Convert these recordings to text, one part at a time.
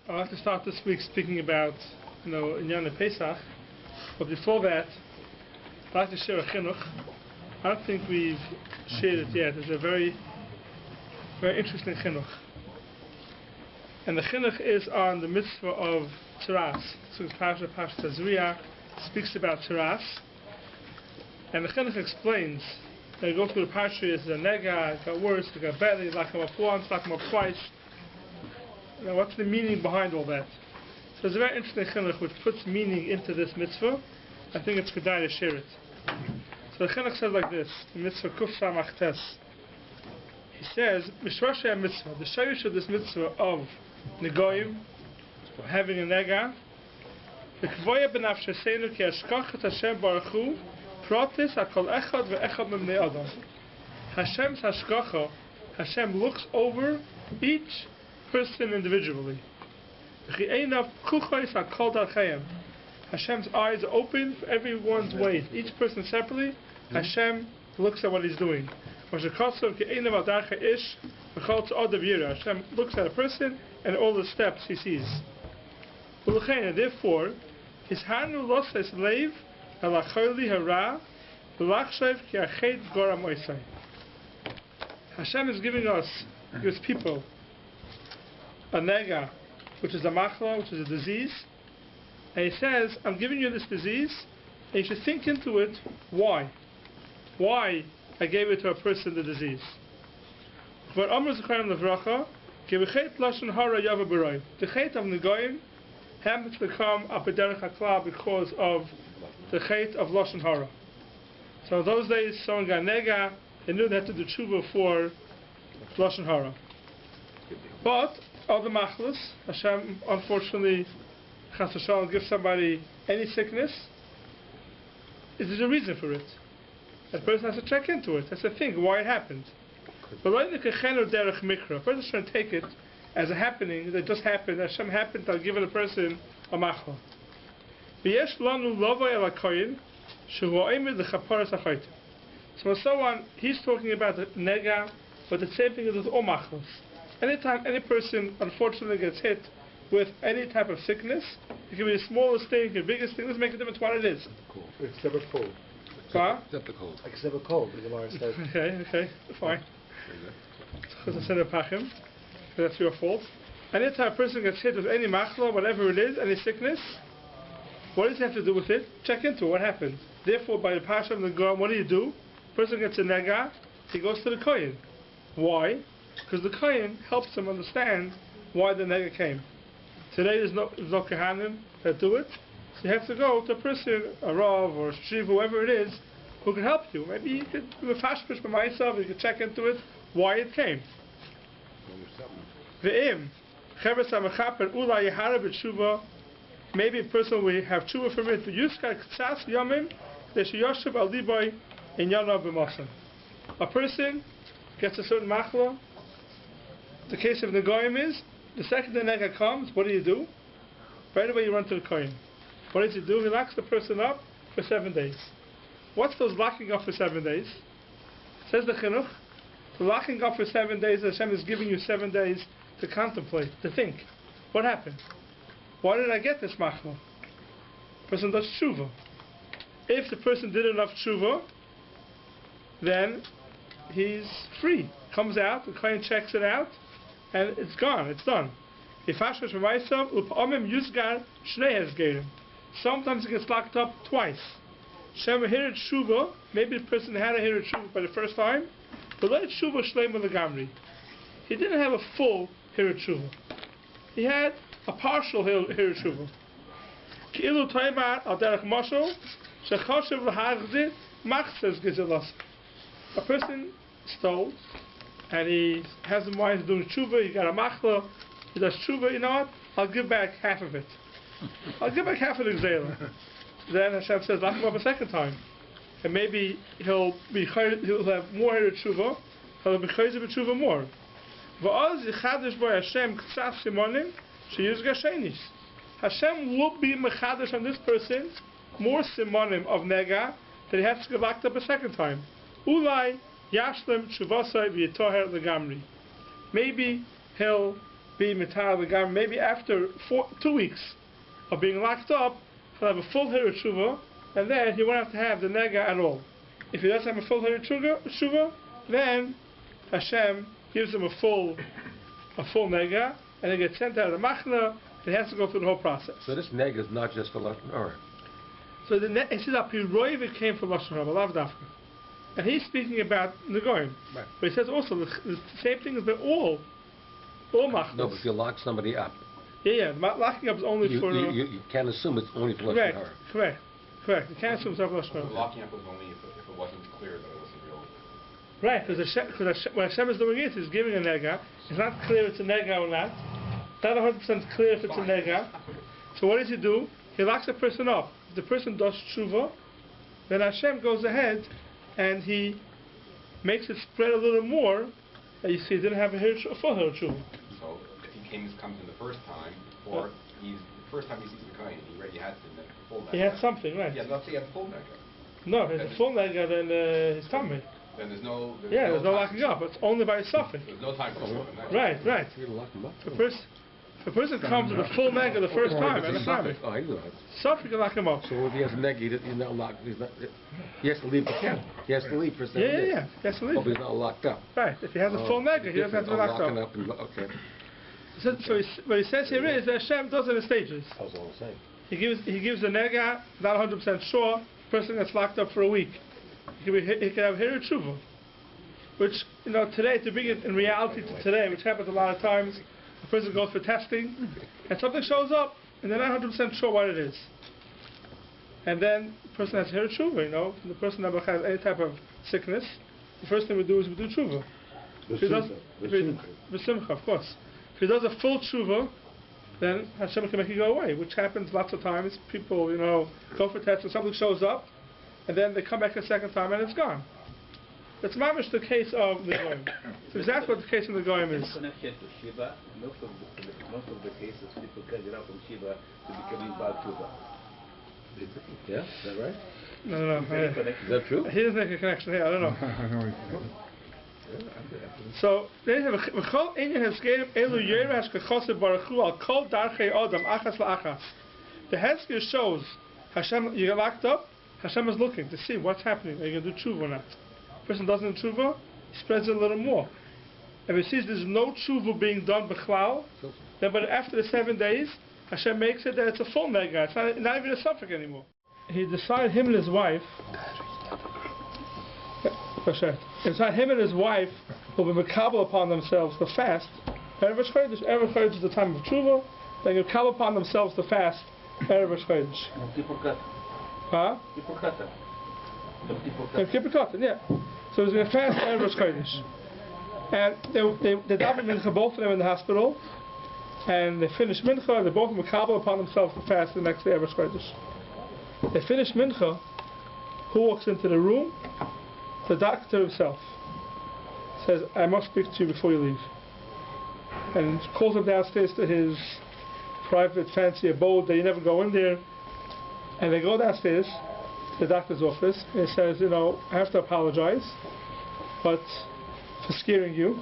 I'd like to start this week speaking about, Inyan Pesach, but before that, I'd like to share a chinuch. I don't think we've shared it yet. It's a very, very interesting chinuch. And the chinuch is on the mitzvah of Tzaras. So it's Pasha Tazria speaks about Tzaras. And the chinuch explains, you go through the Pasha, it's a nega, it got worse, it got better, you lock him up once, lock him up twice. What's the meaning behind all that? So it's a very interesting chinuch which puts meaning into this mitzvah. I think it's kedai to share it. So the chinuch says like this, in mitzvah Kuf Samach Tes. He says, Mishrash mitzvah, the shayush of this mitzvah of negoyim, or having a nega, v'kvoya b'nafshesenu ki ashkachat Hashem Baruch Hu, protis hakol echad ve'echad memnei adam. Hashem's hashkacha, Hashem looks over each person individually. Hashem's eyes are open for everyone's ways. Each person separately, Hashem looks at what he's doing. Hashem looks at a person and all the steps he sees. And therefore, his hanu losses leiv alacholi hara v'lachshav ki ached gora moisai. Hashem is giving us, his people, a nega, which is a machla, which is a disease, and he says, I'm giving you this disease, and you should think into it, why I gave it to a person, the disease. The chet of negoyim happens to come up a derech hakla because of the chet of lashon hara. So in those days, someone got nega, they knew they had to do tshuva for lashon hara. But other machlas, Hashem unfortunately chas v'shalom gives somebody any sickness, there's a reason for it. That person has to check into it, has to think why it happened. But a person shouldn't take it as a happening that just happened. Hashem happened to give the person a machla. So someone, he's talking about the nega, but the same thing is with all machlas. Anytime any person unfortunately gets hit with any type of sickness, it can be the smallest thing, the biggest thing, doesn't make a difference what it is. Except a cold. Except the cold. Except a cold, the Gemara says. Okay, fine. That's your fault. Anytime a person gets hit with any machla, whatever it is, any sickness, what does he have to do with it? Check into what happened. Therefore, by the pasha of the Goram, what do? Person gets a nega, he goes to the kohen. Why? Because the kohen helps him understand why the nega came. Today there's no kohanim that do it, so you have to go to a person, a rav or a shriv, whoever it is, who can help you. Maybe you could do a fashpish by myself, you could check into it, why it came. Maybe a person will have tshuva from it. A person gets a certain machla. The case of negoyim is, the second the nega comes, what do? Right away you run to the kohen. What does he do? He locks the person up for 7 days. What's those locking up for 7 days? Says the chinuch, the locking up for 7 days, Hashem is giving you 7 days to contemplate, to think. What happened? Why did I get this machla? Person does tshuva. If the person did enough tshuva, then he's free. Comes out, the client checks it out, and it's gone, it's done. Sometimes it gets locked up twice. Maybe the person had a hirat tshuva by the first time, but let tshuva shleima legamri. He didn't have a full hirat tshuva. He had a partial hirat tshuva. Ki'ilu toimar al derech mashal shechashav l'hagzit machzes gezelas. A person stole, and he has in mind doing tshuva, he got a machla, he does tshuva, you know what? I'll give back half of it. I'll give back half of the gzela. Then Hashem says, lock him up a second time. And maybe he'll have more hirat tshuva, he'll be chayzer b'tshuva more. V'az yichadish by Hashem k'tzaf simonim sheyuz gashenis. Hashem will be mechadish on this person more simonim of nega that he has to get locked up a second time. Ulai yashlim tshuvasai v'yitoher legamri. Maybe he'll be mitar legamri. Maybe after 2 weeks of being locked up, he'll have a full hair tshuva, and then he won't have to have the nega at all. If he doesn't have a full hair tshuva, then Hashem gives him a full nega, and he gets sent out of the machna, and he has to go through the whole process. So this nega is not just for Lashon Hara. So he says that Piroiv came from Lashon Hara, Lav Dafka. And he's speaking about Negoim. Right. But he says also the same thing as by all machnas. No, but if you lock somebody up, Yeah, locking up is only for... You can't assume it's only for Lashon Hara. Correct. You can't assume it's not for Lashon Hara. The locking up was only if it wasn't clear that it was a real... Right, because when Hashem is doing it, he's giving a nega. It's not clear if it's a nega or not. It's not 100% clear if it's a nega. So what does he do? He locks the person up. If the person does tshuva, then Hashem goes ahead and he makes it spread a little more. And you see, he didn't have a full hair tshuva. So if he comes in the first time, or the first time he sees the kohen, he already had the full nega. He had something, right? Yeah, let's say he had the full nega. No, if it's a full nega, then he's coming. Then there's no locking up. It's only by suffix. There's no time for the nega. Right. You're going to lock them up. If a person comes with a full nega the first time, and suffix can lock him up. So if he has a nega, he's not locked. He has to leave the camp. He has to leave for 7 days. Yeah. He has to leave. But he's not locked up. Right. If he has a full nega, he doesn't have to be locked up. Okay. So what he says here is that Hashem does it in stages. I was all the same. He gives a nega, not 100% sure, person that's locked up for a week. He can have Hiru Tshuva. Which, today, to bring it in reality to today, which happens a lot of times, the person goes for testing, and something shows up, and they're not 100% sure what it is. And then the person has Hiru Tshuva, the person that has any type of sickness, the first thing we do is we do Tshuva. V'simcha, of course. If he does a full Tshuva, then Hashem can make it go away, which happens lots of times. People, go for tests and something shows up, and then they come back a second time and it's gone. That's mamish the case of the Goyim. So exactly what the case of the Goyim is. Connection to Shiva, most of the cases people get up from Shiva to becoming Baal Tshuva. Yeah, is that right? No. Is that true? He doesn't make a connection here, I don't know. So they have V'chol Inyan Hezkerim Elu Yeresh K'choseh Baruchu Al Kol Darchei Odam Achas LaAchas. The Hezker shows Hashem, you get locked up, Hashem is looking to see what's happening. Are you going to do tshuva or not? Person doesn't do tshuva, he spreads it a little more. If he sees there's no tshuva being done b'chlal, then but after the 7 days, Hashem makes it that it's a full nega. It's not even a suffix anymore. He decided him and his wife. Him and his wife will be makabel upon themselves to fast. Erev Chodesh is the time of tshuva. They will makabel upon themselves to fast. Erev Chodesh. Huh? Kippur Katan, yeah. So he's going to fast Erev Chodesh. And they daven mincha, both of them in the hospital. And they finish mincha. They both makabel upon themselves to fast the next day Erev Chodesh. They finish mincha. Who walks into the room? The doctor himself says, I must speak to you before you leave. And calls him downstairs to his private fancy abode that you never go in there. And they go downstairs to the doctor's office and he says, I have to apologize for scaring you.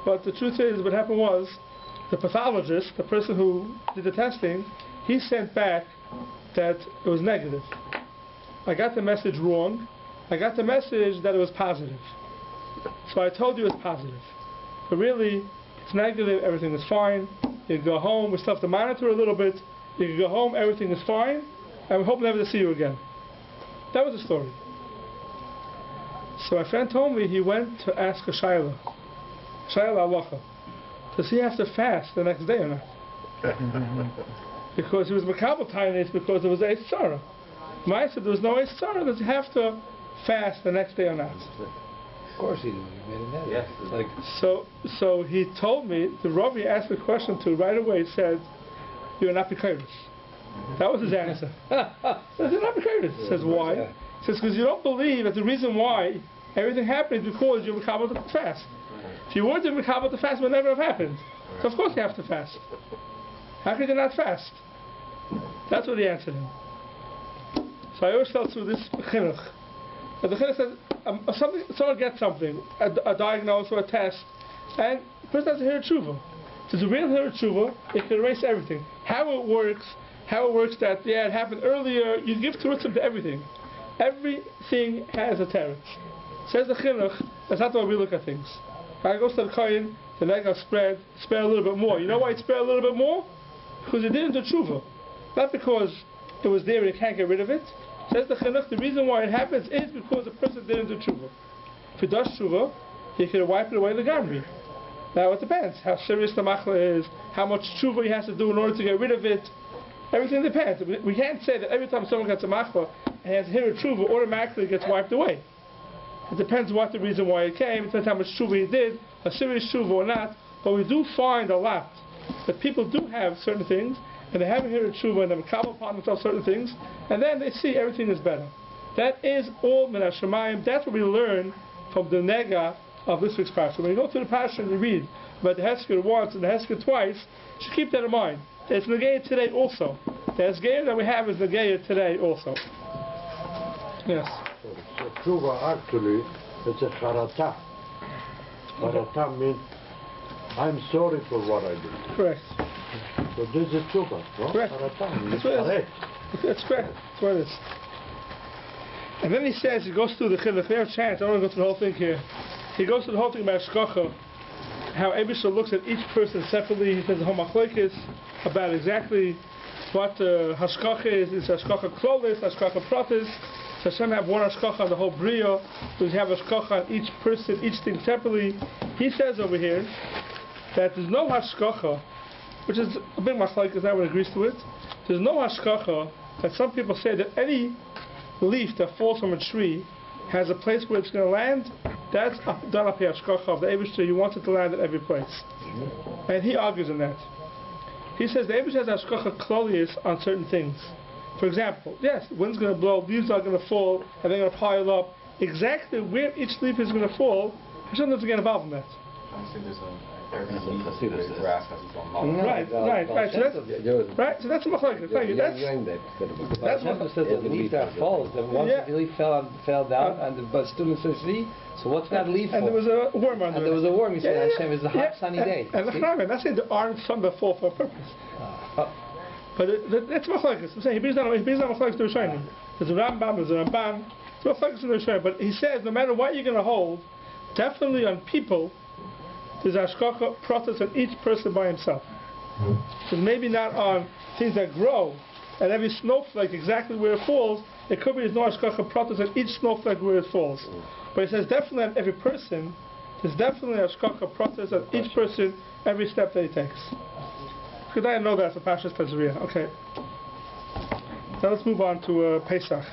But the truth is, what happened was, the pathologist, the person who did the testing, he sent back that it was negative. I got the message wrong. I got the message that it was positive. So I told you it's positive. But really, it's negative, everything is fine. You can go home, we still have to monitor a little bit. You can go home, everything is fine, and we hope never to see you again. That was the story. So my friend told me he went to ask a Shaila Halacha. Does he have to fast the next day or not? Because he was makabel tainis because there was a tzara. I said there was no tzara. Does he have to fast the next day or not? Of course he did. He made a net. Yes. So he told me, the Rabbi asked the question to right away, said, you're not B'chayris. That was his answer. You're not B'chayris. He says, why? He says, because you don't believe that the reason why everything happened is because you're makabel to fast. If you weren't makabel to fast, it would never have happened. So of course you have to fast. How could you not fast? That's what he answered him. So I always felt through this chinuch. And the chinuch says, someone gets something, a diagnosis or a test, and the person has to hear tshuva. there's a real Hira Tshuva, it can erase everything. How it works that, it happened earlier, you give terutzim to everything. Everything has a teretz. Says the Chinuch, that's not the way we look at things. Guy goes to the Kohen, the nega spread a little bit more. You know why it spread a little bit more? Because it didn't do tshuva. Not because it was there and you can't get rid of it. Says the Chinuch, the reason why it happens is because the person didn't do tshuva. If he does tshuva, he could wipe it away the gamri. Now it depends how serious the machla is, how much tshuva he has to do in order to get rid of it. Everything depends. We can't say that every time someone gets a machla and has hira tshuva, automatically gets wiped away. It depends what the reason why it came. It depends how much tshuva he did, a serious tshuva or not. But we do find a lot that people do have certain things, and they have a hira tshuva, and they come upon themselves certain things, and then they see everything is better. That is all min hashamayim. That's what we learn from the nega of this week's parsha. When you go to the parsha and you read about the Heskir once and the Heskir twice, you should keep that in mind. It's Negeya today also. The Heskir that we have is Negeya today also. Yes. So tshuva actually, it's a charata. Charata means I'm sorry for what I did. Correct. So this is tshuva, no? Correct. Charata means That's what it is. correct. That's correct. That's what it is. And then he says, he goes through the chinuch. We have a chance. I don't want to go through the whole thing here. He goes through the whole thing about hashgacha, how Eibusha looks at each person separately. He says the homachloikis about exactly what hashgacha is. It's hashgacha klolis, hashgacha pratis. So Hashem have one hashgacha on the whole bria. We have hashgacha on each person, each thing separately. He says over here that there's no hashgacha, which is a big machlokes. Everyone agrees to it. There's no hashgacha that some people say that any leaf that falls from a tree has a place where it's going to land. That's done up here, hashgacha of the Eibusha. You want it to land at every place, and he argues on that. He says the Eibusha has hashgacha klolius on certain things. For example, yes, wind's going to blow, leaves are going to fall, and they're going to pile up. Exactly where each leaf is going to fall, Hashem doesn't get involved in that. Grass has its own mother. Right. So that's a machlokes. Thank you. That's Hashem says that the leaf that falls. Then once the leaf fell down, and the students see. So what's that leaf for? And there was a worm on it. And there was a worm. You said Hashem is a hot sunny day. And I'm not saying there aren't some that fall for a purpose. But that's machlokes. I'm saying he's not machlokes to Rishonim. There's a Rambam, there's a Ramban. It's machlokes to Rishonim. But he says no matter what you're going to hold, definitely on people, there's hashgacha process on each person by himself. So maybe not on things that grow, and every snowflake exactly where it falls. It could be there's no hashgacha process on each snowflake where it falls. But he says definitely on every person, there's definitely a hashgacha process on each person, every step that he takes. Because I know that's a Pashas Tazria. Okay. Now let's move on to Pesach.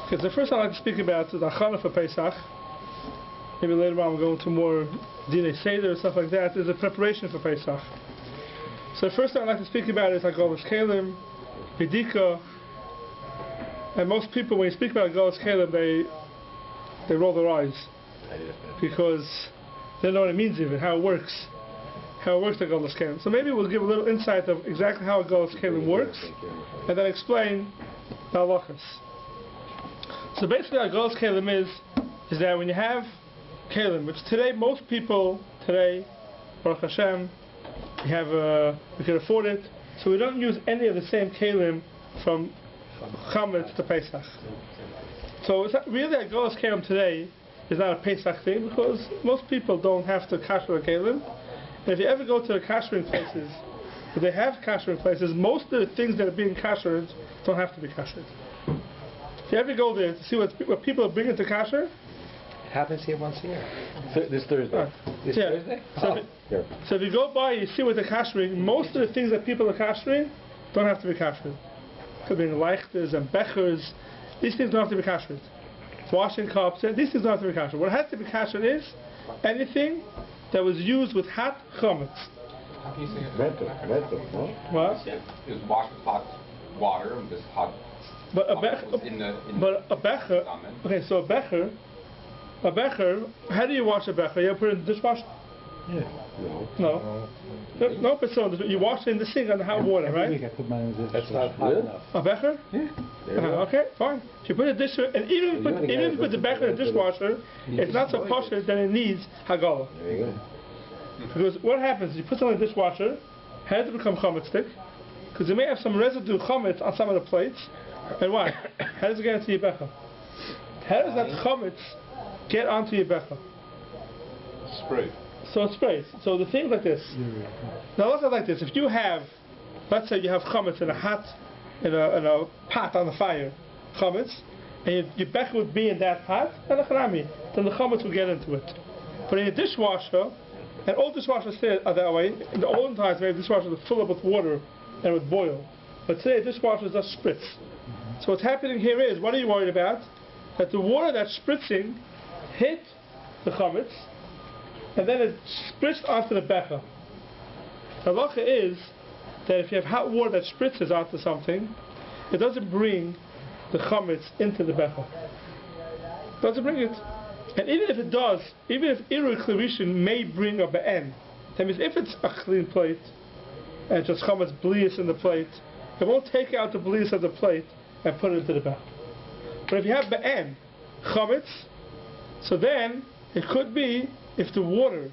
Okay, the first I'd like to speak about is the Achana for Pesach. Maybe later on we'll go into more Dinei Seder and stuff like that. There's a preparation for Pesach. So the first thing I'd like to speak about is Agolas Kalim, Vayikra. And most people, when you speak about Agolas Kalim, they roll their eyes. Because they don't know what it means even, how it works. How it works, the Agolas Kalim. So maybe we'll give a little insight of exactly how Agolas Kalim works, and then explain the halachas. So basically, Agolas Kalim is that when you have Kalim, which today most people Baruch Hashem, we can afford it, so we don't use any of the same Kalim from Chametz to Pesach. So it's not, really Agolas Kalim today is not a Pesach thing because most people don't have to kasher a Kalim. And if you ever go to the kashering places, if they have kashering places, most of the things that are being kashered don't have to be kashered. If you ever go there to see what people are bringing to kasher, it happens here once a year. This Thursday. This Thursday? So if you go by and you see what they're kashering, most of the things that people are kashering don't have to be kashered. Could be leichters and bechers. These things don't have to be kashered. Washing cups, these things don't have to be kashered. What has to be kashered is anything that was used with hot chametz. How can you say it? Better, no? What? It was washed with hot water and this hot. But a becher. Okay, so a becher. How do you wash a becher? You put it in the dishwasher. Yeah. No. No person. You wash it in the sink on the hot water, right? That's not hot enough. A becher? Yeah. Okay, fine. If you put a dish, and even if you put the becher in the dishwasher, it's not so kosher that it needs hagala. There you go. Because what happens? You put something in the dishwasher, how does it become chametz stick? Because you may have some residue chametz on some of the plates, and why? How does it get into your becher? How does that chametz get onto your becher? Spray. So it sprays. So the thing like this. Now look at it like this. If you have, let's say you have chametz in a pot on the fire, chametz, and your becher would be in that pot, then the chametz will get into it. But in a dishwasher, and all dishwashers today are that way. In the olden times, maybe dishwashers would fill up with water and it would boil. But today, dishwashers just spritz. So what's happening here is, what are you worried about? That the water that's spritzing hit the chametz, and then it spritzed onto the becher. The halacha is that if you have hot water that spritzes onto something, it doesn't bring the chametz into the becher. It doesn't bring it. And even if it does, even if Iru Klirishin may bring a be'en, that means if it's a clean plate, and just chametz blias in the plate, it won't take out the blias of the plate and put it into the becher. But if you have be'en, chametz, so then it could be, if the water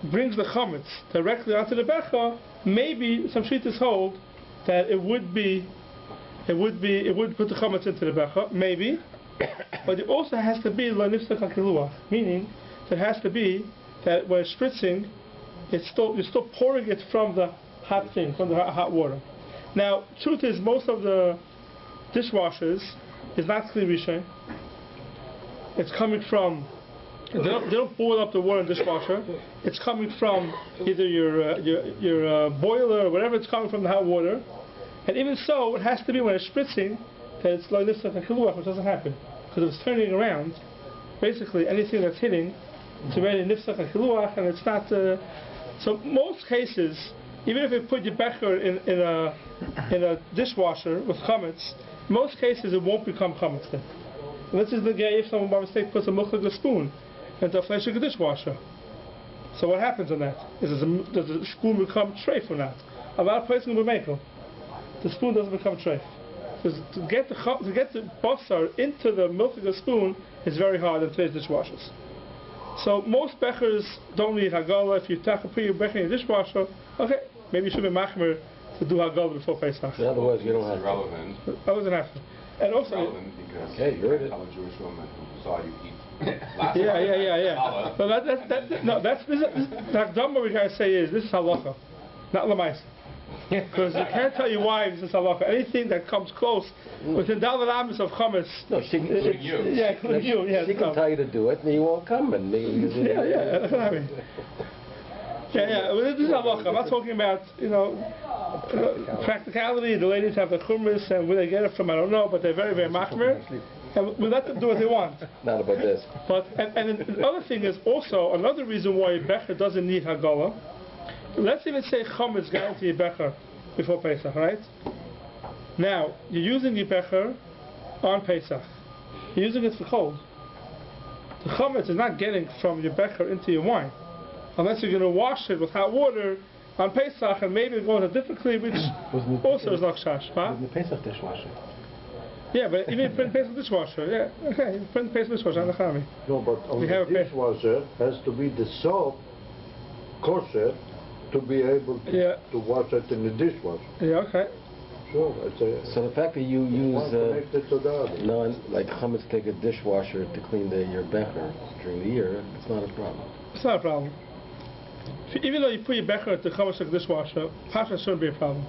brings the chametz directly onto the becher, maybe some shittas hold that it would put the chametz into the becher, maybe. But it also has to be lo nifsach hakiluach, meaning that it has to be that when it's spritzing, you're still pouring it from the hot thing, from the hot water. Now, truth is, most of the dishwashers is not kli rishon. It's coming from. They don't boil up the water in the dishwasher. It's coming from either your boiler or whatever. It's coming from the hot water. And even so, it has to be when it's spritzing that it's lo nifsach hakiluach, which doesn't happen. Because if it's turning around, basically anything that's hitting, it's already nifsach hakiluach, and it's not. So most cases, even if you put your becher in a dishwasher with chametz, most cases it won't become chametz then. And this is the guy if someone by mistake puts a muchlag spoon into a fleshig dishwasher. So what happens on that? Does the spoon become treif or not? A lot of places will make it. The spoon doesn't become treif. Because to get the basar into the muchlag spoon is very hard in today's dishwashers. So most bechers don't need hagala. If you put your becher in your dishwasher, okay, maybe you should be machmer to do hagala before Pesach. Otherwise, you don't have to. Relevant. I wasn't after. And also, Relevant because okay, you heard it. I'm a Jewish woman who saw you eat last yeah. So the Hakdama we gotta say is this is halacha, not lamaisa. Because you can't tell you why this is halacha. Anything that comes close within daled amos of chametz. No, she can. Including you. Yeah, she can tell you to do it, and you won't come. And that's what I mean. Well, this is halacha. I'm not talking about practicality. The ladies have the chumras, and where they get it from, I don't know, but they're very, very machmer, and we let them do what they want. Not about this. But and the other thing is also another reason why a becher doesn't need hagala. Let's even say chametz got into your becher before Pesach, right? Now you're using your becher on Pesach. You're using it for cold. The chametz is not getting from your becher into your wine, unless you're going to wash it with hot water on Pesach, and maybe go in a different cleave, which also is not chash. In the Pesach dishwasher. Yeah, but even if you put in the Pesach dishwasher, yeah, okay, you put in the Pesach dishwasher on the chami. No, but on the dishwasher has to be the soap kosher to be able to wash it in the dishwasher. Yeah, okay. Sure, so the fact that you use like chametz take a dishwasher to clean your becher during the year, it's not a problem. It's not a problem. Even though you put your becher at the chametz dishwasher, pasha shouldn't be a problem.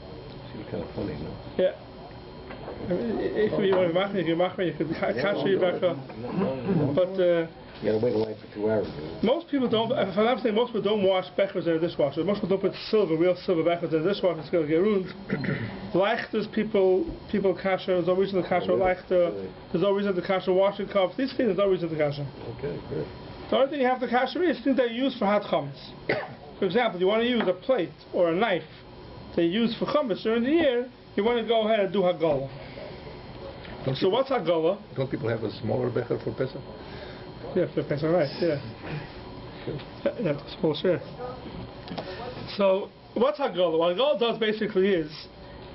It's kind of funny, no? Yeah. I mean, if you want to you could catch your becher, but. You gotta wait in line for 2 hours. Most people don't. If I'm saying most people don't wash bechers in a dishwasher. Most people don't put real silver bechers in a dishwasher. It's going to get ruined. Leichters, people kasher. There's no reason to kasher leichter. There's no reason to kasher washing cups. These things, there's no reason to kasher. Okay, good. The only thing you have to kasher is things that you use for hot chametz. For example, you want to use a plate or a knife that you use for chametz during the year. You want to go ahead and do hagala. So what's hagala? Don't people have a smaller becher for Pesach? Yeah, for Pesach, right? Yeah. That's a small share. So what's Hagala? What Hagala does basically is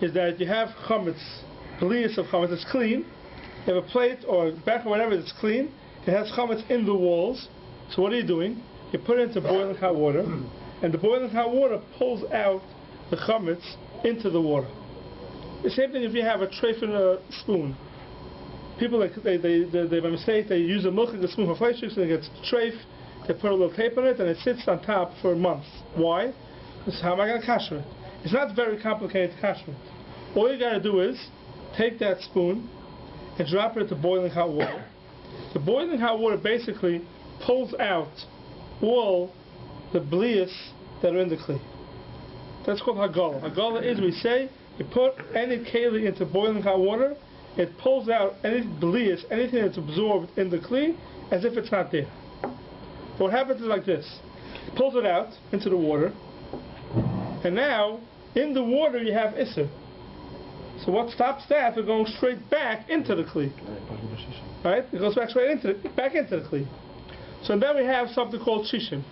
that you have chametz, blius of chametz. It's clean. You have a plate or a back or whatever that's clean. It has chametz in the walls. So what are you doing? You put it into boiling hot water, and the boiling hot water pulls out the chametz into the water. The same thing if you have a treif and a spoon. People they by mistake they use a milk and a spoon for flesh and it gets treif. They put a little tape on it and it sits on top for months. Why? Because how am I going to kasher it? It's not very complicated to kasher it. All you got to do is take that spoon and drop it into boiling hot water. The boiling hot water basically pulls out all the blius that are in the kli. That's called hagala. Hagala is, we say, you put any keli into boiling hot water, it pulls out any blius, anything that's absorbed in the kli, as if it's not there. So what happens is like this. It pulls it out into the water, and now, in the water you have isser. So what stops that from going straight back into the kli? Right? It goes back straight into the kli. So then we have something called shishim.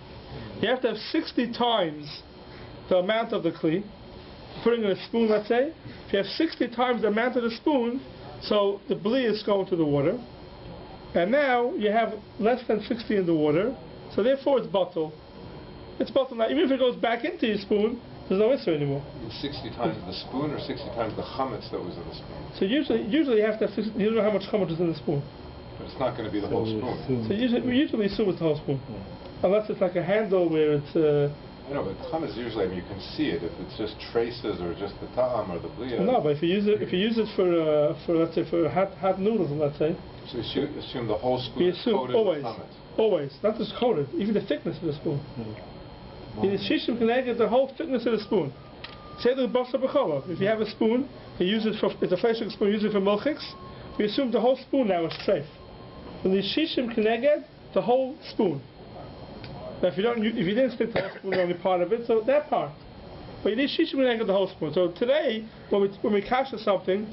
You have to have 60 times the amount of the kli. Putting in a spoon, let's say. If you have 60 times the amount of the spoon, so the bli is going to the water. And now you have less than 60 in the water, so therefore it's bottle. It's bottle now. Even if it goes back into your spoon, there's no issue anymore. 60 times the spoon or 60 times the chametz that was in the spoon? So usually you have to have 60, you don't know how much chametz is in the spoon. But it's not going to be the whole spoon. So we usually assume it's the whole spoon. Unless it's like a handle where it's... I know, but chametz usually, you can see it. If it's just traces or just the ta'am or the bliya. No, but if you use it for let's say for hot noodles, let's say. So you assume the whole spoon is coated always, with chametz. Always, not just coated, even the thickness of the spoon. In the shishim can get the whole thickness of the spoon. Say the basa b'chola. If you have a spoon, you use it for it's a fleshing spoon. Use it for milchiks. We assume the whole spoon now is treif. When the shishim can get the whole spoon. Now, if you didn't stick to the whole spoon, only part of it, so that part. But you need shishim can get the whole spoon. So today, when we kasher something,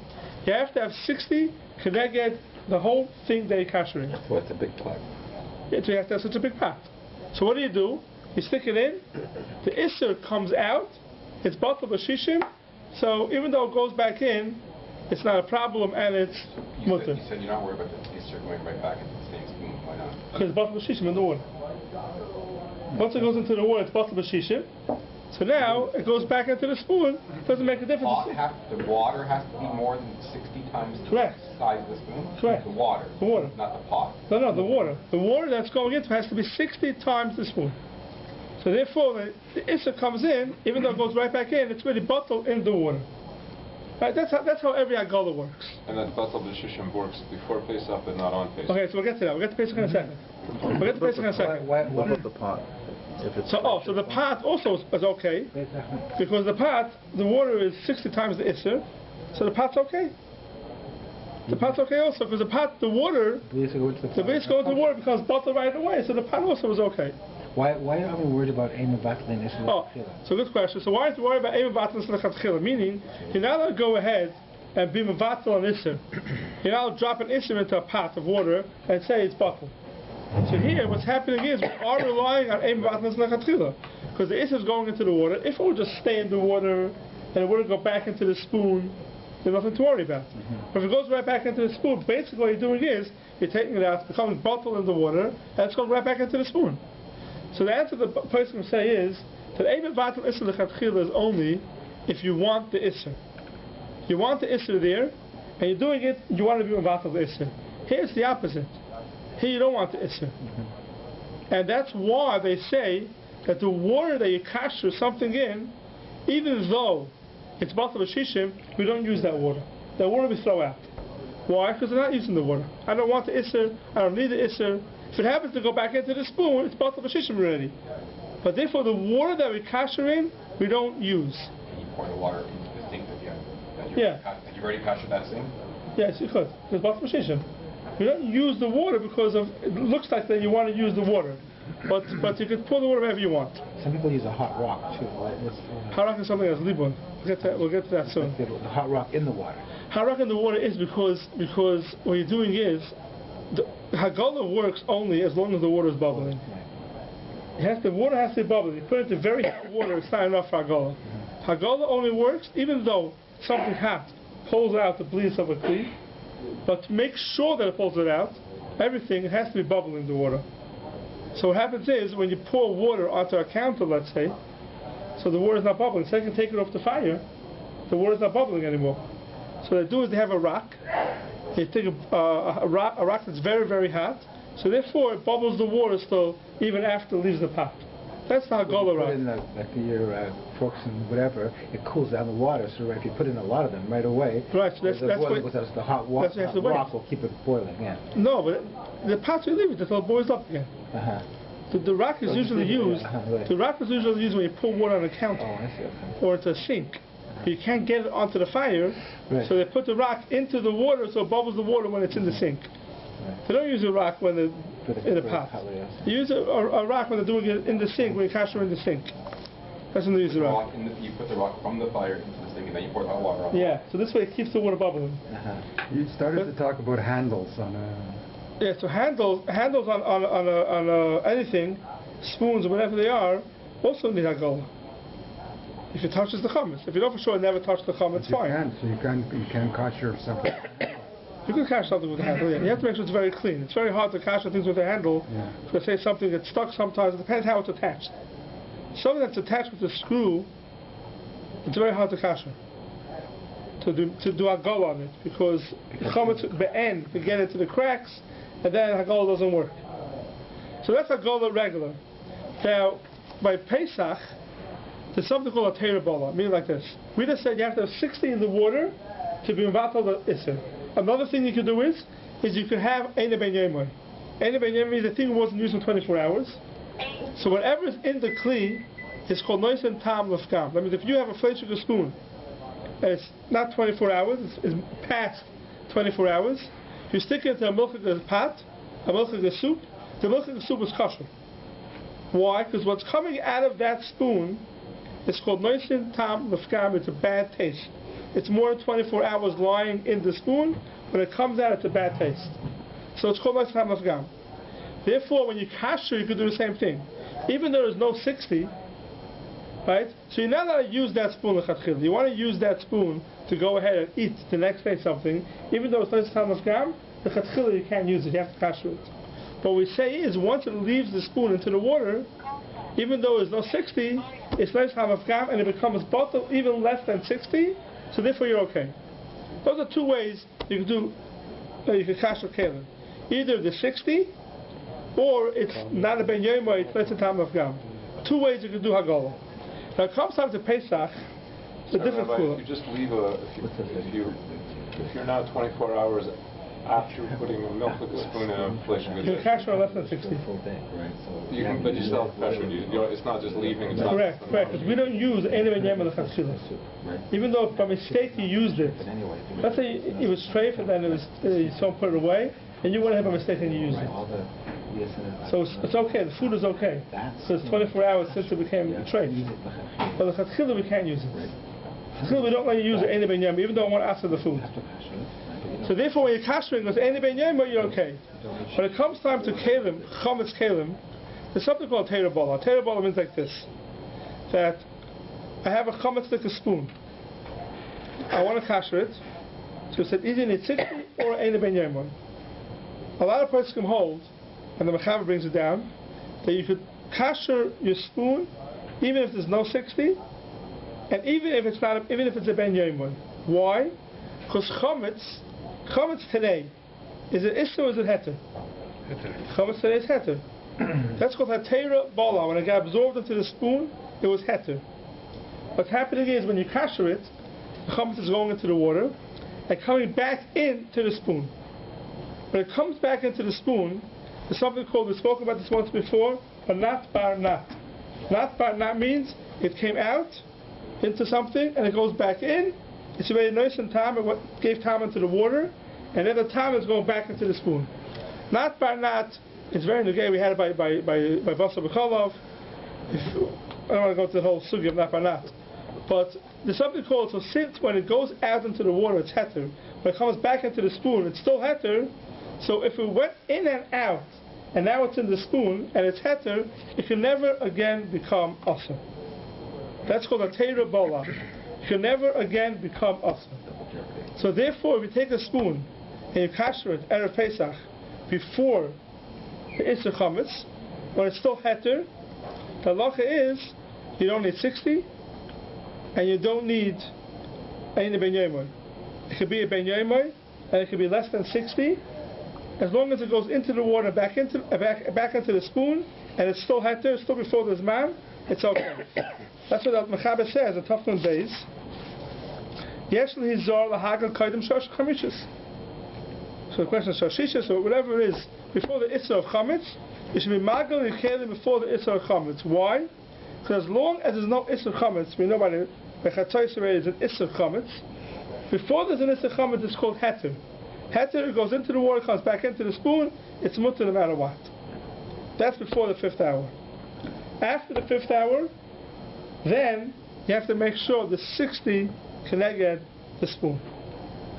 you have to have 60 can get the whole thing that you're kashering. That's why it's a big pot. Yeah, so you have to have such a big pot. So what do? You stick it in, the isser comes out, it's bottled with shishim, so even though it goes back in, it's not a problem and it's mutter. You said you're not worried about the isser going right back into the same spoon. Why not? Because it's bottled with shishim in the water. Once it goes into the water, it's bottled with shishim. So now it goes back into the spoon, doesn't make a difference. The water has to be more than 60 times the size of the spoon? Correct. The water. The water. Not the pot. No, the water. The water that's going into has to be 60 times the spoon. So therefore, when the isser comes in, even though it goes right back in, it's really bottled in the water. Right? That's how every agala works. And that bottled shishim works before Pesach but not on Pesach. Okay, so we'll get to that. We'll get to Pesach in a second. What about the pot? So the pot also is okay, because the pot, the water is 60 times the isser, so the pot's okay. The pot's okay also, because the pot, the water, the base goes into the water because it's bottled right away, so the pot also is okay. Why are we worried about aim battling this? So good question. So why is it worried about aim battling this? Meaning, you're not allowed to go ahead and be mevatel on isser. You're not allowed to drop an isser into a pot of water and say it's bottled. So here, what's happening is we are relying on aim battling lechatchila, because the isser is going into the water. If it would just stay in the water and it wouldn't go back into the spoon, there's nothing to worry about. But if it goes right back into the spoon, basically what you're doing is you're taking it out, it's becoming bottled in the water, and it's going right back into the spoon. So the answer the person can say is that aim battling isser lechatchila is only if you want the isser. You want the isser there, and you're doing it, you want to be mevatel the isser. Here it's the opposite. Here you don't want the isser. And that's why they say that the water that you kasher something in, even though it's bottled with shishim, we don't use that water. That water we throw out. Why? Because we're not using the water. I don't want the isser, I don't need the isser. If it happens to go back into the spoon, it's bottled with shishim already. But therefore the water that we kasher in, we don't use. Can you pour the water into the sink that you have? Yeah. Have you already kashered that sink? Yes, you could. It's bottled with shishim. You don't use the water because of it looks like that you want to use the water, but you can pour the water wherever you want. Some people use a hot rock too. Hot rock is something else. Libun. We'll get to that soon. The hot rock in the water. Hot rock in the water is because what you're doing is the hagala works only as long as the water is bubbling. The water has to be bubbling. You put it into very hot water, it's not enough for Hagolah. Hagolah only works even though something hot pulls out the bleeds of a kli, but to make sure that it pulls it out, everything has to be bubbling the water. So what happens is, when you pour water onto a counter, let's say, so the water is not bubbling, so you can take it off the fire, the water is not bubbling anymore. So what they do is they have a rock, they take a rock that's very, very hot, so therefore it bubbles the water still even after it leaves the pot. That's the Hagolah rock. In your forks and whatever, it cools down the water. So if you put in a lot of them right away, right, so that's the hot rock will keep it boiling. Yeah. No, but the pot you leave it until it boils up again. The rock is usually used. Right. The rock is usually used when you pour water on a counter or into a sink. You can't get it onto the fire, so they put the rock into the water so it bubbles the water when it's in the sink. They don't use a rock when they're in the pot. They use a rock when they're doing it in the sink, when you kasher in the sink. That's when they use the rock. You put the rock from the fire into the sink and then you pour the hot water on. Yeah, so this way it keeps the water bubbling. You started to talk about handles on a... Yeah, so handles on anything, spoons or whatever they are, also need Hagolah. If it touches the chametz. If you know for sure it never touched the chametz, fine. You can't kasher something. You can kasher something with a handle, yeah. You have to make sure it's very clean. It's very hard to kasher things with a handle. Because say something gets stuck sometimes, it depends how it's attached. Something that's attached with a screw, it's very hard to kasher. To do Hagolah on it, because the chametz be'en can get into the cracks, and then Hagolah doesn't work. So that's Hagolah regular. Now, by Pesach, there's something called a Tazria-Pesach, meaning like this. We just said you have to have 60 in the water to be mevatel the Isser. Another thing you can do is you can have Eine Ben Yomai. Eine Ben Yomai means the thing wasn't used for 24 hours. So whatever is in the kli is called Noisen Tam Lefkam. That means if you have a flat sugar spoon, and it's not 24 hours, it's past 24 hours, you stick it into a milchig pot, a milchig soup, the milchig soup is kosher. Why? Because what's coming out of that spoon is called Noisen Tam Lefkam. It's a bad taste. It's more than 24 hours lying in the spoon. When it comes out, it's a bad taste. So it's called Noisen Tam Lefkam. Therefore, when you kasher, you can do the same thing. Even though there's no 60, right? So you're not allowed to use that spoon l'chatchil. You want to use that spoon to go ahead and eat the next day something. Even though it's Noisen Tam Lefkam, l'chatchil you can't use it. You have to kasher it. But what we say is, once it leaves the spoon into the water, even though there's no 60, it's Noisen Tam Lefkam, and it becomes bottle even less than 60. So therefore you're okay. Those are two ways you can do. You can kasher kelim. Either the 60, or it's not a ben yomai, it's Noisen Tam Lefkam. Two ways you can do Hagolah. Now it comes time to Pesach, it's a different Rabbi, kula. if you just leave if you're now 24 hours after putting a milk with a spoon in a place of You can kasher on less than 60. you can, but you still have pressure. It's not just leaving. It's Correct. Because we don't use any ben yomai l'chatchila. Even though by mistake you used it. Let's say it was treif and then someone put it away, and you went ahead by mistake and you used it. So it's okay, the food is okay. So it's 24 hours since it became treif. But the chatchila we can't use it. Chatchila we don't let you use it any ben yomai, even though I want to ask for the food. So therefore when you're kashering, goes any ben yomai, you're okay. When it comes time to kelim, chametz kelim, there's something called Tazria-Pesach. Tazria-Pesach means like this: that I have a chametz like a spoon. I want to kasher it. So it said either need 60 or any ben yomai. A lot of persons can hold, and the Mechaber brings it down, that you could kasher your spoon even if there's no 60, and even if it's a ben yomai. Why? Because chametz today, is it Isser or is it Heter? Chametz today is Heter. That's called Tazria-Pesach. When it got absorbed into the spoon, it was Heter. What's happening is when you kasher it, the chametz is going into the water and coming back into the spoon. When it comes back into the spoon, there's something called, we spoke about this once before, a nat bar nat. Nat bar nat means it came out into something and it goes back in. It's already Noisen Tam, and what gave Tam into the water, and then the Tam is going back into the spoon. Nat bar nat is very nugay. We had it by Basar B'Cholov. I don't want to go to the whole sugi of nat bar nat. But there's something called, so since when it goes out into the water, it's heter. When it comes back into the spoon, it's still heter. So if it went in and out and now it's in the spoon, and it's heter, it can never again become asr. That's called a teira bola. It can never again become asr. So therefore, if you take a spoon and you kasher it erev Pesach before the Isser Chametz, when it's still heter, the halacha is you don't need 60 and you don't need Ein Ben Yomoy. It could be a Ben Yomoy and it could be less than 60, as long as it goes into the water, back into the spoon, and it's still heter, still before the Zman, it's okay. That's what the Mechaber says in Tafnun Beis. Yesh lehizor lahagel koydem shosh chamishus. So the question is shashishus or whatever it is before the Isser of Chametz, it should be magel yikelim before the Isser of Chametz. Why? Because as long as there's no Isser Chametz, we know by the Chatzois already is an Isser Chametz. Before there's an Isser Chametz, it's called heter. Heter goes into the water, comes back into the spoon, it's mutter no matter what. That's before the 5th hour. After the 5th hour, then you have to make sure the 60 keneged the spoon.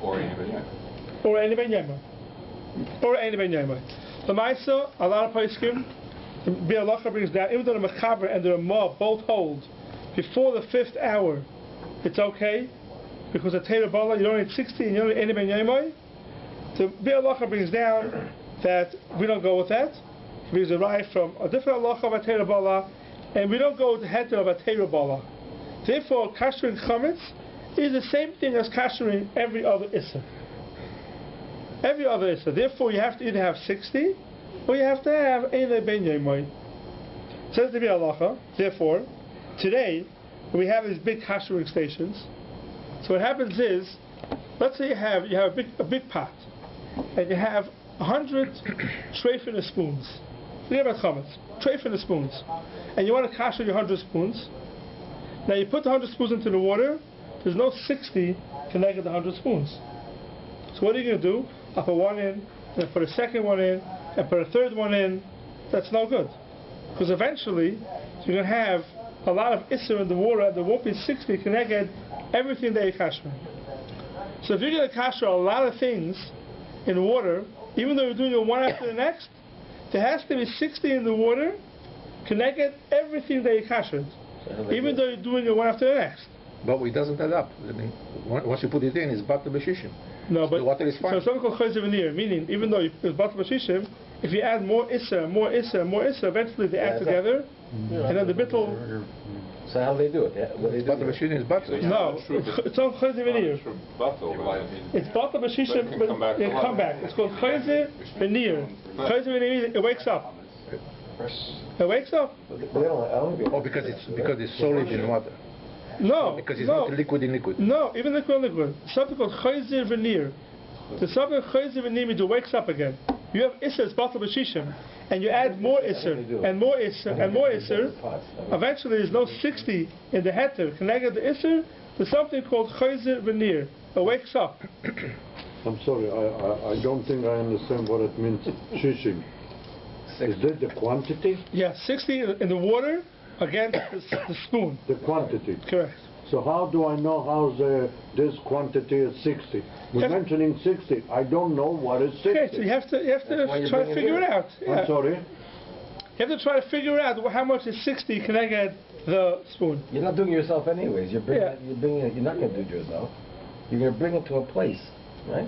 Or any Ben Yomoy. Or any Ben Yomoy. The Maisa, a lot of poskim, the Bialacha brings down, even though the Mechaber and the Ramah both hold, before the 5th hour, it's okay, because the Teira Bola, you don't need 60 and you don't need any Ben Yomoy. The Bialacha brings down that we don't go with that. We derive from a different halacha of a Teira Bola, and we don't go with the heter of a Teira Bola. Therefore, kashering chametz is the same thing as kashering every other issa. Every other issa. Therefore, you have to either have 60 or you have to have Eile Ben Yomoy. Says the halacha. Therefore, today we have these big kashering stations. So what happens is, let's say you have a big pot, and you have 100 treifina spoons. Forget about chametz. Treifina spoons, and you want to kasher your 100 spoons. Now you put the 100 spoons into the water. There's no 60 connected to the 100 spoons. So what are you going to do? I'll put one in, and put a second one in, and put a third one in. That's no good, because eventually you're going to have a lot of isser in the water, and there won't be 60 connected everything that you kasher. So if you're going to kasher a lot of things in water, even though you're doing it one after the next, there has to be 60 in the water connected everything that you kashered, even though you're doing it one after the next. But it doesn't add up. I mean, once you put it in, it's batal b'shishim. No, but the water is fine. So it's something called chayzer v'nir, meaning even though it's batal b'shishim, if you add more isser, eventually they add together, and then the bittul. So how do they do it? What do they do? Batal b'shishim is batal. No, it's called chayzer v'nir. It's batal b'shishim, but it come back. It's called chayzer v'nir. Chayzer v'nir means it wakes up. It wakes up. Oh, because it's solid in water. No, because it's not liquid in liquid. No, even liquid. Something called chayzer v'nir. The something chayzer v'nir means it wakes up again. You have isser, it's batal b'shishim, and you add more isser and more isser and more isser. Eventually, there's no 60 in the heter connected to the isser. There's something called chayzer v'nir. It wakes up. I'm sorry, I don't think I understand what it means. Shishim. Is that the quantity? Yeah, 60 in the water against the spoon. The quantity. Correct. So how do I know how this quantity is 60? We're mentioning 60. I don't know what is 60. Okay, so you have to try to figure it out. Yeah. I'm sorry? You have to try to figure out how much is 60 connected the spoon. You're not doing it yourself anyways. You're bringing it, you're not going to do it yourself. You're going to bring it to a place, right?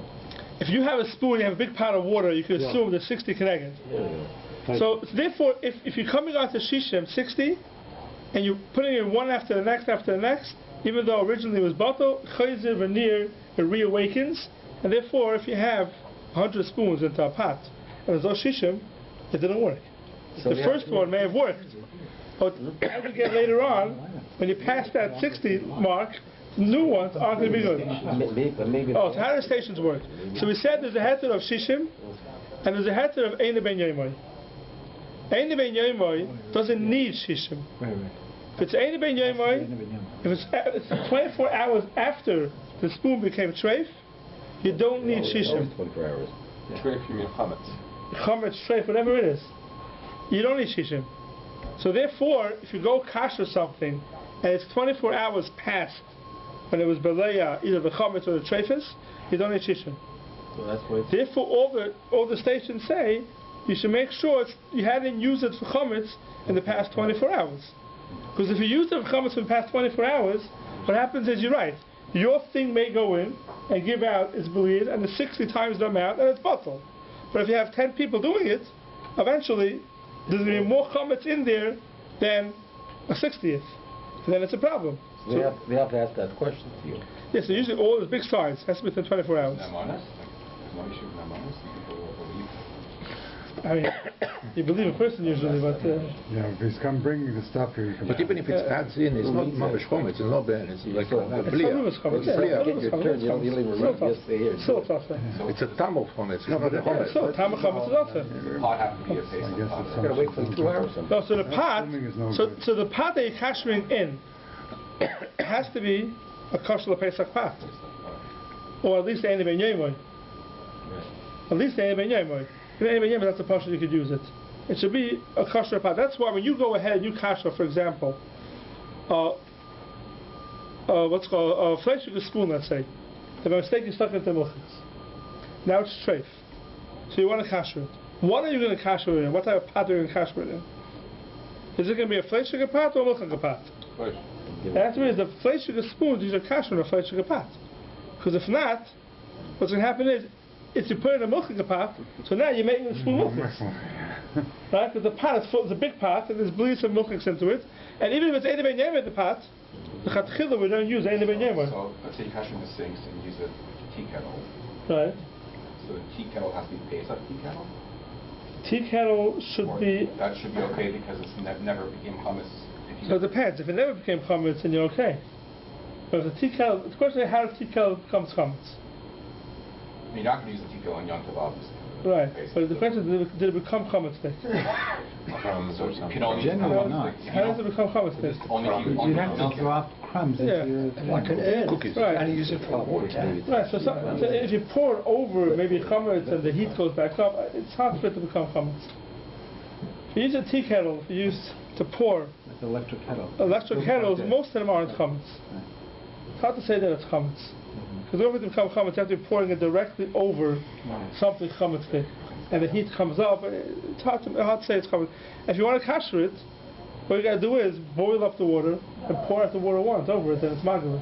If you have a spoon, you have a big pot of water, you can assume there's 60 connected. So therefore, if you're coming out to Shishim 60, and you're putting it one after the next, even though originally it was batal, chayzer v'nir, it reawakens, and therefore if you have 100 spoons into a pot, and there's no Shishim, it didn't work. So the first one may have worked, but as you get later on, when you pass that 60 mark, new ones aren't going to be good. So how do the stations work? So we said there's a heter of Shishim, and there's a heter of Ein Ben Yomoy. Ein Ben Yomoy doesn't need Shishim. If it's Ein Ben Yomoy, if it's 24 hours after the spoon became treif, you don't need Shishim. 24 hours. Treif, you mean chametz. Chametz, treif, whatever it is. You don't need Shishim. So therefore, if you go kasher something, and it's 24 hours past when it was beleya, either the chametz or the treifus, you don't need Shishim. So that's what therefore, all the stations say you should make sure you hadn't used it for chametz in the past 24 hours. Because if you use it for chametz in the past 24 hours, what happens is, you're right, your thing may go in and give out its bleed, and the 60 times the amount, and it's bottled. But if you have 10 people doing it, eventually there's going to be more chametz in there than a 60th. And then it's a problem. So we have to ask that question to you. Yes, so usually all the big size has to be within 24 hours. There's no issue with namonos. People will believe. I mean, you believe a person usually, but... Yeah, if he's come bringing the stuff here, you can... But even if it's adds in, it's not mamish chometz, it's not bad, it's like a blia. It's a tam of chometz, it's not a chometz. So, tam of chometz is also. The pot has to be a Pesach pot. You gotta wait for 2 hours. No, so the pot, so the pot that you're kashering in has to be a kosher Pesach pot. Or at least any ben yemoy. At least any ben yemoy. If any ben yemoy, that's a portion you could use it. It should be a kosher pot. That's why when you go ahead and you kasher, for example, what's called a flesh sugar spoon, let's say. If by mistake you stuck it into milchins. Now it's treif. So you want to kasher it. What are you going to kasher it in? What type of pot are you going to kasher it in? Is it going to be a flesh sugar pot or a milk sugar pot? The answer is the flesh sugar spoon is a kasher in a flesh sugar pot. Because if not, what's going to happen is, if you put it in a milk sugar pot, so now you're making the spoon milchiks. Right? Because the pot is full, it's a big pot, and there's bleeds some milchiks into it. And even if it's Ein Ben Yema in the pot, the chatchila we don't use Ein Ben Yema. So let's say you kasher in the sinks and use a tea kettle. Right. So the tea kettle has to be Pesach tea kettle? Tea kettle should be... That should be okay because it's never became chametz. So it depends. If it never became chametz, then you're okay. But if the tea kettle... The question is how the tea kettle becomes chametz. I mean, you're not going to use the tea kettle on Yom Tov, obviously. Right. But the question is, did it become chametz stick? So you can only Generally not. How does it become chametz stick? You'd have to drop crumbs into like an egg. Cookies. Right. And you use it for water. Right, so if you pour it over maybe chametz and the heat goes back up, it's hard for it to become chametz. If you use a tea kettle, if you use to pour... Like electric kettle. Electric kettles, most of them aren't chametz. It's hard to say that it's chametz. Because over to become chametz, you have to be pouring it directly over something chametz thick. And the heat comes up, it's hard to say it's chametz. If you want to kasher it, what you got to do is boil up the water and pour out the water once over it, then it's magalit.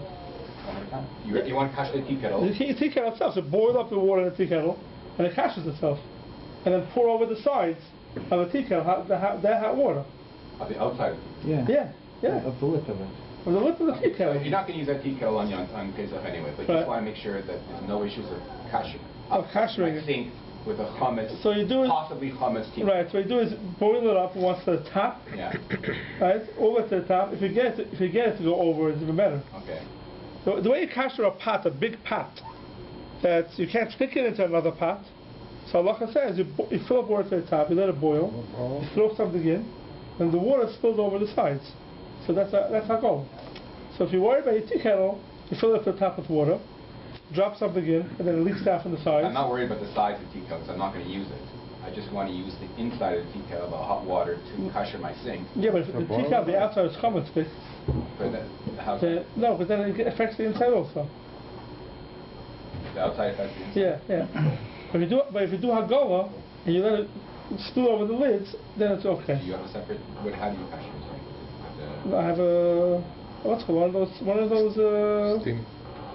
You want to kasher the tea kettle? The tea kettle itself, so boil up the water in the tea kettle, and it kashers itself. And then pour over the sides of the tea kettle, that hot water. On the outside? Yeah. Of the lip of it. From the lip of the tea kettle. So you're not going to use that tea kettle on Pesach anyway, but you just want to make sure that there's no issues of kashering. Kashering it. Sink with a chametz, so you do it, possibly chametz tea. Right, so you do is boil it up once to the top. Yeah. Right, over to the top. If you get it to go over, it's even better. Okay. So the way you kasher a pot, a big pot, that you can't stick it into another pot. So Allah says you fill up water to the top, you let it boil, you throw something in, and the water spills over the sides. So that's our goal. So if you worry about your tea kettle, you fill it up to the top with water, drop something in, and then it leaks down from the sides. I'm not worried about the size of the tea kettle because I'm not going to use it. I just want to use the inside of the tea kettle, the hot water, to kasher my sink. Yeah, but if the tea kettle, the outside is chametz thick. No, but then it affects the inside also. The outside affects the inside? Yeah. But if you do hagala, and you let it spill over the lids, then it's okay. Do you have a separate, how do you kasher your sink? I have a, what's called, one of those Steam?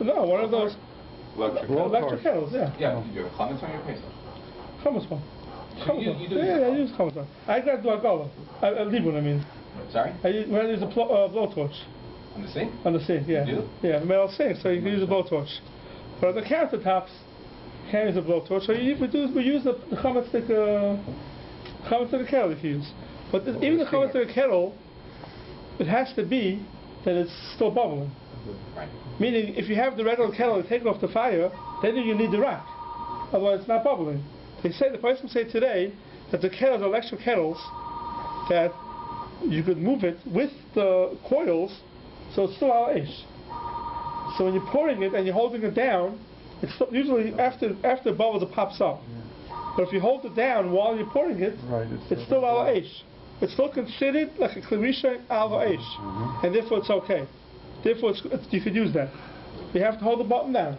No, one of those electric kettles, yeah. Yeah, you do a chametz on your Pesach? Chametz one. You do I use chametz one. I got to do hagala. I leave one, I mean. Sorry? I use a blowtorch. On the sink? On the sink, yeah. You do? Yeah, a metal sink, so you can use a blowtorch. But on the countertops, you can't use a blowtorch, so we use the chametz stick, kettle if you use. But even the chametz stick kettle, it has to be that it's still bubbling. Right. Meaning, if you have the regular kettle and take it off the fire, then you need the rack. Otherwise, it's not bubbling. The person say today that the kettles are electric kettles that you could move it with the coils, so it's still al ish. So when you're pouring it and you're holding it down, it's still, usually after the bubbles it pops up. But if you hold it down while you're pouring it, it's still al ish. It's still considered like a klirisha al ish, and therefore it's okay. Therefore you could use that. You have to hold the button down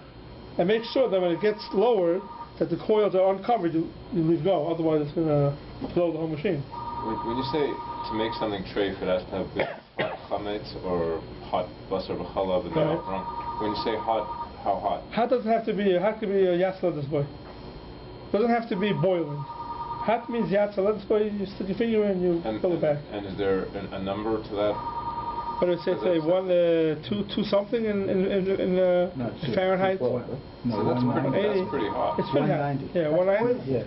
and make sure that when it gets lower, that the coils are uncovered, you leave go. Otherwise, it's going to blow the whole machine. When you say to make something treif, it has to have good hot chametz or hot basar b'chalav in the wrong. When you say hot, how hot? Hot doesn't have to be. Hot could be a yatzla this boy. Doesn't have to be boiling. Hot means yatzla. This boy, you stick your finger in, you pull it back. And is there a number to that? What do I say? Say 2 something in Fahrenheit. So that's pretty hot. It's pretty hot. Yeah, 190. Yeah.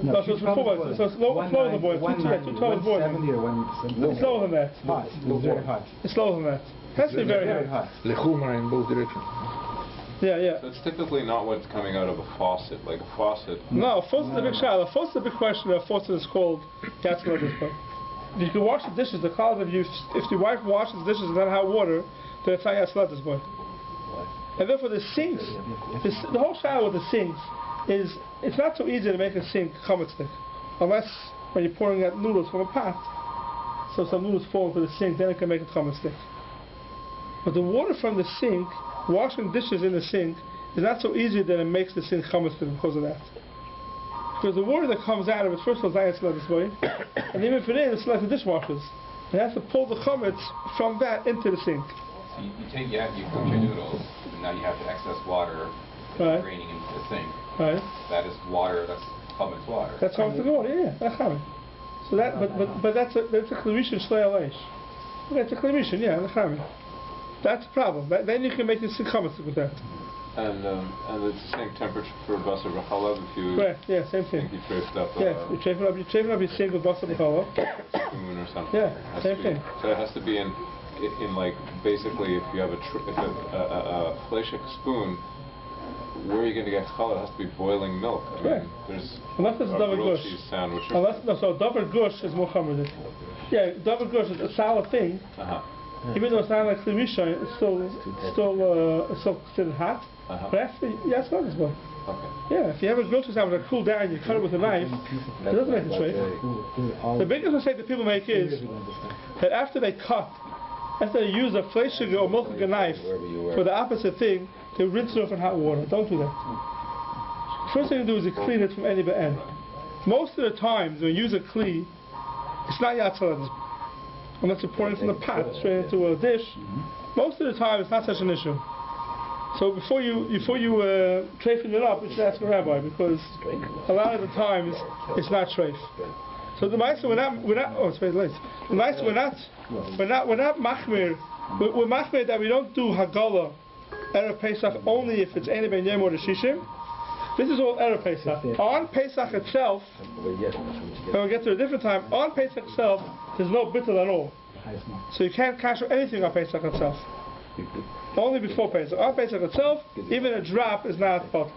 No, so it's before. So it's slower than boil. 212 is boiling. 170 or 170. It's slower than that. Hot. It's very hot. It's slower than that. It has to be very hot. Lechumra in both directions. Yeah. So it's typically not what's coming out of a faucet, like a faucet. No, faucet is a big shot. A faucet is a big question. A faucet is called yatzla this boy. If you can wash the dishes, the cause if your wife washes the dishes in that hot water, then it's not yatzla this boy. And therefore the sinks, the whole shower with the sinks is, it's not so easy to make a sink chametz stick, unless when you're pouring out noodles from a pot. So some noodles fall into the sink, then it can make a chametz stick. But the water from the sink, washing dishes in the sink, is not so easy that it makes the sink chametz stick because of that. Because the water that comes out of it, first of all, is not this way, and even if it is, it's like the dishwashers. It has to pull the chametz from that into the sink. So you cook your noodles, and now you have the excess water draining into the sink. Right. That is water. That's chametz water. That's chametz water. Yeah, that's chametz. So that, but that's a chlemishin shlei aleish. That's a chlemishin, yeah, that's chametz. That's the problem. Then you can make the sink chametz with that. And it's the same temperature for basar b'chalav if you. Correct. Yeah, same thing. You treifed up. You're treifing up your sink with basar b'chalav. Spoon or something. Yeah, same thing. So it has to be in like basically if you have a fleshik spoon, where are you going to get challah? It has to be boiling milk. I mean, there's unless it's double gush. Sandwich. So double gush is more chametz. Yeah, double gush is a solid thing. Even though it's not like chlemisha, it's still considered hot. But actually, yeah, it's not this way. Yeah, if you have a grilled sandwich that cool down, you cut it with a knife, it doesn't make it straight. The biggest mistake that people make is that after they use a flake sugar or milk knife for the opposite thing, they rinse it off in hot water. Don't do that. First thing you do is you clean it from end to end. Most of the times when you use a kli, it's not yatzla, unless you're pouring from the pot straight into a dish. Most of the time it's not such an issue. So before you treifing it up, you should ask a rabbi, because a lot of the times it's not treif. So the ma'aser we're not machmir. We're machmir that we don't do hagala erev Pesach only if it's any ben yom or the shishim. This is all erev Pesach. On Pesach itself, and we'll get to a different time. On Pesach itself, there's no bittul at all. So you can't kasher anything on Pesach itself. Only before Pesach. On Pesach itself, even a drop is not possible.